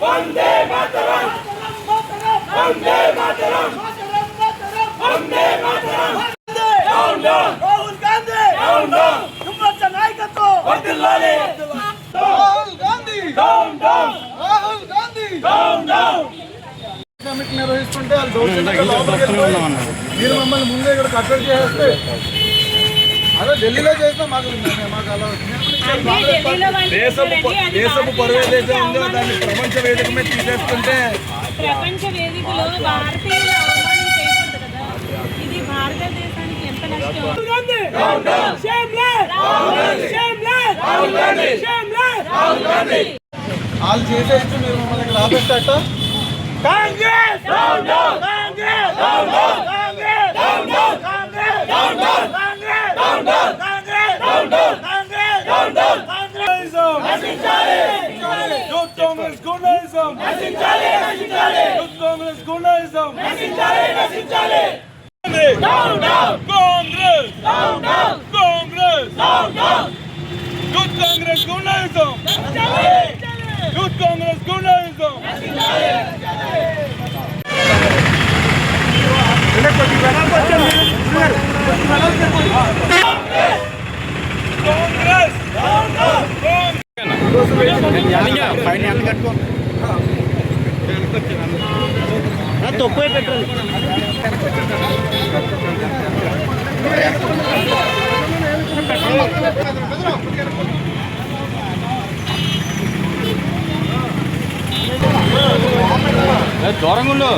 వందే మాతరం వందే మాతరం వందే మాతరం down down Rahul Gandhi down down సుమత నాయకత్వం వర్ధిల్లాలి Rahul Gandhi down down Rahul Gandhi down down summit నిర్వహిస్తుంటే వాళ్ళు దౌర్జన్యంగా లోపలికి వెళ్ళిపోయి మీరు మమ్మల్ని ముందే ఇక్కడ కట్టడి చేస్తే అదే ఢిల్లీలో చేసినా మాకు అలా దేశపు పరువు ఏదైతే ఉందో దాన్ని ప్రపంచ వేదిక మీద తీసేస్తుంటే ప్రపంచ వేదికలో భారతీయుల అవమానం చేయకూడదు కదా. ఇది భారతదేశానికి ఎంత నష్టం. వాళ్ళు చేసేసి మీరు మమ్మల్ని రాబెట్టట కాంగ్రెస్ తక్కువే పెట్రోల్ దూరంగా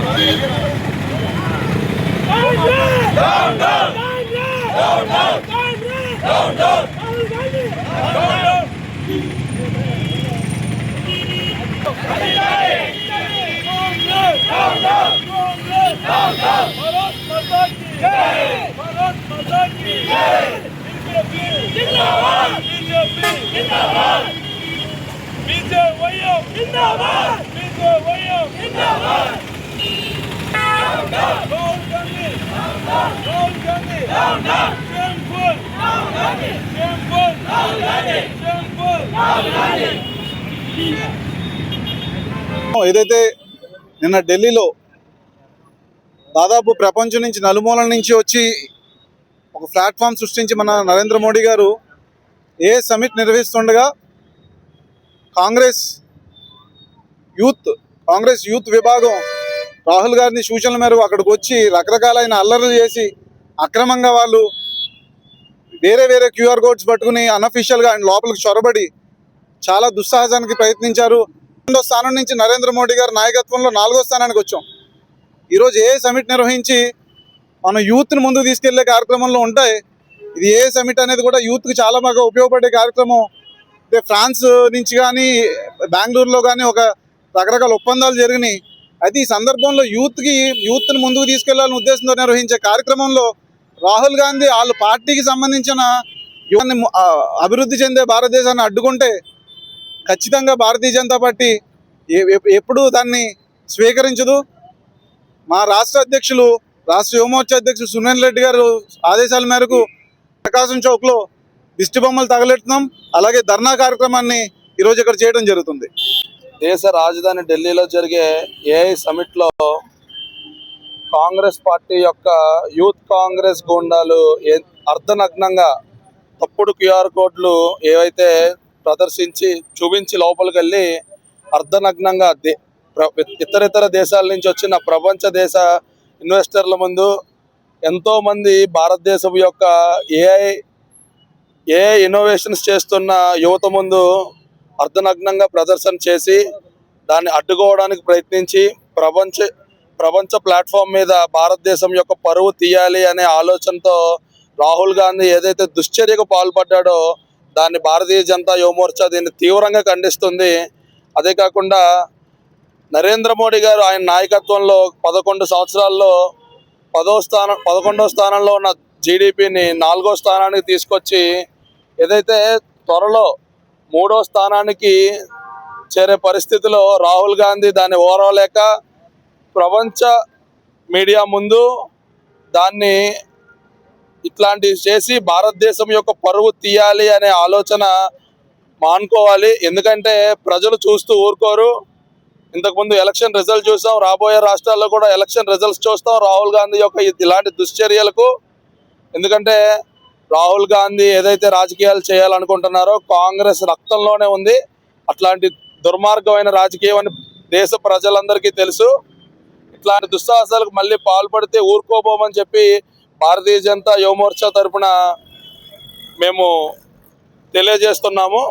ఏదైతే నిన్న ఢిల్లీలో దాదాపు ప్రపంచం నుంచి నలుమూలల నుంచి వచ్చి ఒక ప్లాట్ఫామ్ సృష్టించి మన నరేంద్ర మోడీ గారు ఏ సమిట్ నిర్వహిస్తుండగా కాంగ్రెస్ యూత్ విభాగం రాహుల్ గాంధీ సూచనల మేరకు అక్కడికి వచ్చి రకరకాలైన అల్లర్లు చేసి అక్రమంగా వాళ్ళు వేరే క్యూఆర్ కోడ్స్ పట్టుకుని అన్అఫీషియల్గా ఆయన లోపలికి చొరబడి చాలా దుస్సాహసానికి ప్రయత్నించారు. 2వ స్థానం నుంచి నరేంద్ర మోడీ గారి నాయకత్వంలో 4వ స్థానానికి వచ్చాం. ఈరోజు ఏ సమిట్ నిర్వహించి మనం యూత్ని ముందుకు తీసుకెళ్లే కార్యక్రమంలో ఉంటాయి. ఇది ఏ సమిట్ అనేది కూడా యూత్కి చాలా బాగా ఉపయోగపడే కార్యక్రమం. అంటే ఫ్రాన్స్ నుంచి కానీ బెంగళూరులో కానీ ఒక రకరకాల ఒప్పందాలు జరిగినాయి. అయితే ఈ సందర్భంలో యూత్ని ముందుకు తీసుకెళ్లాలనే ఉద్దేశంతో నిర్వహించే కార్యక్రమంలో రాహుల్ గాంధీ వాళ్ళ పార్టీకి సంబంధించిన యువని అభివృద్ధి చెందే భారతదేశాన్ని అడ్డుకుంటే ఖచ్చితంగా భారతీయ జనతా పార్టీ ఎప్పుడూ దాన్ని స్వీకరించదు. మా రాష్ట్ర యువమోర్చా అధ్యక్షులు సునీల్ రెడ్డి గారు ఆదేశాల మేరకు ప్రకాశం చౌక్లో దిష్టి బొమ్మలు తగలెడుతున్నాం. అలాగే ధర్నా కార్యక్రమాన్ని ఈరోజు ఇక్కడ చేయడం జరుగుతుంది. దేశ రాజధాని ఢిల్లీలో జరిగే ఏఐ సమిట్లో కాంగ్రెస్ పార్టీ యొక్క యూత్ కాంగ్రెస్ గూండాలు అర్ధనగ్నంగా తప్పుడు క్యూఆర్ కోడ్లు ఏవైతే ప్రదర్శించి చూపించి లోపలికి వెళ్ళి అర్ధనగ్నంగా ఇతర దేశాల నుంచి వచ్చిన ప్రపంచ దేశ ఇన్వెస్టర్ల ముందు ఎంతోమంది భారతదేశం యొక్క ఏఐ ఇన్నోవేషన్స్ చేస్తున్న యువత ముందు అర్ధనగ్నంగా ప్రదర్శన చేసి దాన్ని అడ్డుకోవడానికి ప్రయత్నించి ప్రపంచ ప్లాట్ఫామ్ మీద భారతదేశం యొక్క పరువు తీయాలి అనే ఆలోచనతో రాహుల్ గాంధీ ఏదైతే దుశ్చర్యకు పాల్పడ్డాడో దాన్ని భారతీయ జనతా యువమోర్చా దీన్ని తీవ్రంగా ఖండిస్తుంది. అదే కాకుండా నరేంద్ర మోడీ గారు ఆయన నాయకత్వంలో 11 సంవత్సరాల్లో 11వ స్థానంలో ఉన్న జీడిపిని 4వ స్థానానికి తీసుకొచ్చి ఏదైతే త్వరలో 3వ స్థానానికి చేరే పరిస్థితిలో రాహుల్ గాంధీ దాన్ని ఓర్వలేక ప్రపంచ మీడియా ముందు దాన్ని ఇట్లాంటివి చేసి భారతదేశం యొక్క పరువు తీయాలి అనే ఆలోచన మానుకోవాలి. ఎందుకంటే ప్రజలు చూస్తూ ఊరుకోరు. ఇంతకుముందు ఎలక్షన్ రిజల్ట్ చూసాం, రాబోయే రాష్ట్రాల్లో కూడా ఎలక్షన్ రిజల్ట్స్ చూస్తాం రాహుల్ గాంధీ యొక్క ఇలాంటి దుశ్చర్యలకు. ఎందుకంటే రాహుల్ గాంధీ ఏదైతే రాజకీయాలు చేయాలనుకుంటున్నారో కాంగ్రెస్ రక్తంలోనే ఉంది. అట్లాంటి దుర్మార్గమైన రాజకీయం అని దేశ ప్రజలందరికీ తెలుసు. ఇట్లాంటి దుస్సాహసాలకు మళ్ళీ పాల్పడితే ఊరుకోబోమని చెప్పి భారతీయ జనతా యువ మోర్చా తరఫున మేము తెలియజేస్తున్నాము.